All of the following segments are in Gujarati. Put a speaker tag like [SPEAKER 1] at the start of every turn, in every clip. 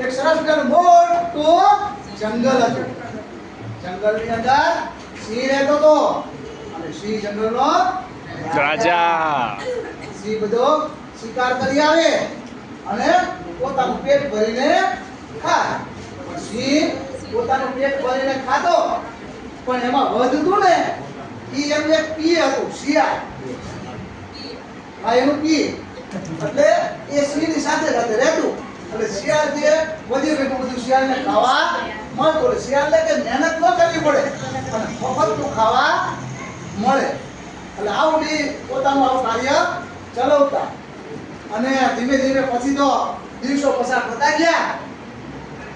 [SPEAKER 1] એક સરસ મજાનું મોટું જંગલ હતું. જંગલની અંદર સિંહ રહેતો હતો અને સિંહ જંગલનો
[SPEAKER 2] રાજા.
[SPEAKER 1] સિંહ બધો શિકાર કરી આવે અને પોતાનું પેટ ભરીને ખાય. સિંહ પોતાનું પેટ ભરીને ખાતો પણ એમાં વધતું ને ઈ એનું એક પી હતું, શિયાળ. હા, એનું પી એટલે એ સિંહની સાથે સાથે રહેતું. એટલે શિયાળ જે વધી ગયું બધું શિયાળને ખાવા મળતું. એટલે શિયાળને કે મહેનત ન કરવી પડે અને મફતનું ખાવા મળે. એટલે આવું પોતાનું આવું કાર્ય ચલાવતા અને ધીમે ધીમે પછી તો દિવસો પસાર થતા ગયા.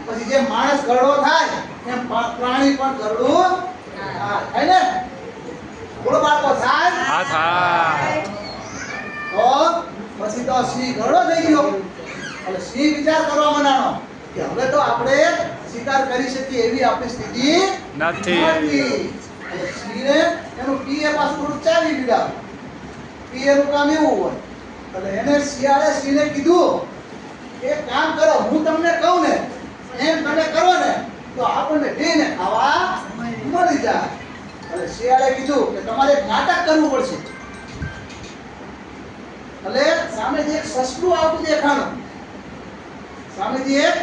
[SPEAKER 1] પછી જે માણસ ઘરડો થાય એમ પ્રાણી પણ ઘરડું થાય ને. બોલો બાળકો, થાય?
[SPEAKER 2] હા થાય.
[SPEAKER 1] તો પછી તો સિંહ ઘરડો થઈ ગયો. એટલે સિંહ વિચાર કરવા માંડ્યો કે હવે તો આપણે શિકાર કરી શકીએ એવી આપણી સ્થિતિ
[SPEAKER 2] નથી.
[SPEAKER 1] એટલે સિંહને એનું પીએ પાછું થોડું ચાવી દીધા. પીએનું કામ એવું હોય. એટલે એને શિયાળે સિંહને કીધું કે કામ કરો, હું તમને કહું ને એમ તમે કરો ને તો આપણને બેને ખાવા મળી જાય. એટલે શિયાળે કીધું કે તમારે એક નાટક કરવું પડશે. એટલે સામેથી એક સસલું આવતું દેખાણું. સામેથી એક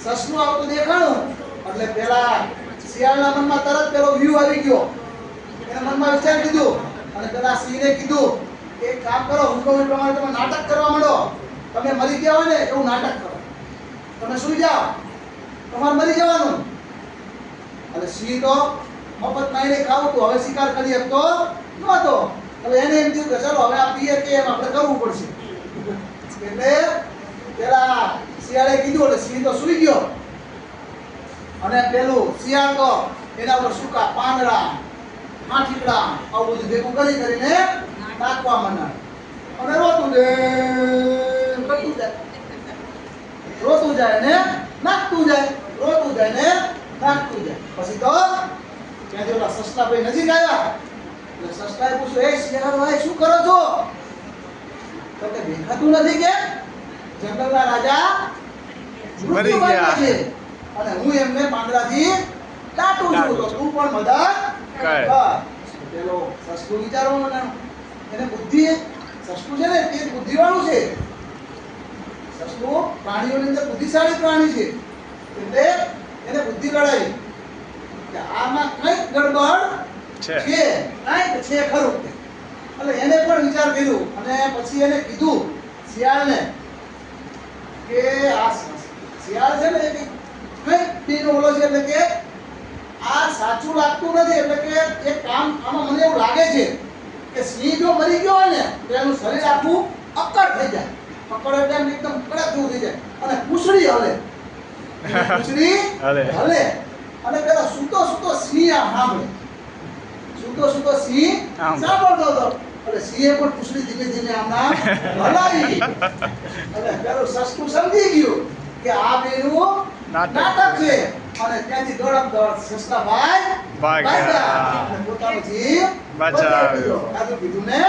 [SPEAKER 1] સસલું આવતું દેખાણું એટલે પેલા શિયાળના મનમાં તરત પેલો વ્યૂ આવી ગયો. એના મનમાં વિચાર કીધું અને પેલા સિંહને કીધું કે એક કામ કરો, હું કહું એ પ્રમાણે તમે નાટક કરવા માંડો. તમે મરી ગયા હોય ને એવું નાટક કરો. તમે સુઈ જાઓ, તમારે મરી જવાનું. એટલે સિંહ તો મફતમાં એને ખાવું તો હવે શિકાર કરી શકતો નહોતો. એટલે એને એમ થયું કે ચલો હવે આ પીએ કે એમ આપણે કરવું પડશે. એટલે પેલા શિયાળે કીધું એટલે સિંહ તો સુઈ ગયો અને પેલું શિયાળ તો એના ઉપર સૂકા પાંદડા, માઠીકડા આવું બધું ભેગું કરીને નાખવા માંડ્યા અને રોતું જાય. રોતું જાય ને નાખતું જાય, રોતું જાય ને નાખતું જાય. પછી તો ત્યાંથી ઓલા સસલાભાઈ નજીક આવ્યા. એટલે સસલાએ પૂછ્યું, એ શિયાળ ભાઈ શું કરો છો? તો કે દેખાતું નથી કે જંગલના રાજા
[SPEAKER 2] મરી ગયા
[SPEAKER 1] છે અને હું એમને પાંદડાથી દાટું છું, તો તું પણ મદદ કર. પેલો સસલું વિચારવા માંડ્યો. એને બુદ્ધિ, સસલું છે ને તે બુદ્ધિવાળું છે. સસલું પ્રાણીઓની અંદર બુદ્ધિશાળી પ્રાણી છે. એટલે એને બુદ્ધિ લડાઈ કે આમાં કંઈક ગડબડ છે, કંઈક છે ખરું. એટલે એને પણ વિચાર કર્યો અને પછી એને કીધું શિયાળને કે આ શિયાળ છે ને કંઈક પીનો ઓલો છે. એટલે કે આ સાચું લાગતું નથી. એટલે કે એક કામ આમાં મને એવું લાગે છે કે સિંહ જો મરી ગયો હોય ને તો એનું શરીર આખું અક્કડ થઈ જાય. અક્કડ એટલે એકદમ કડક જેવું થઈ જાય અને પૂંછડી હલે. પૂંછડી હલે અને પેલા સૂતો સૂતો સિંહ સાંભળે. સૂતો સૂતો સિંહ સાંભળતો હતો. એટલે સિંહે પણ પૂંછડી ધીમે ધીમે આમના હલાવી. એટલે પેલું સસલું સમજી ગયું કે આ બેનું નાટક છે અને ત્યાંથી દોડમ સસલાભાઈ ભાગ્યા અને પોતાનો જીવ બચાવ્યો. કીધું ને.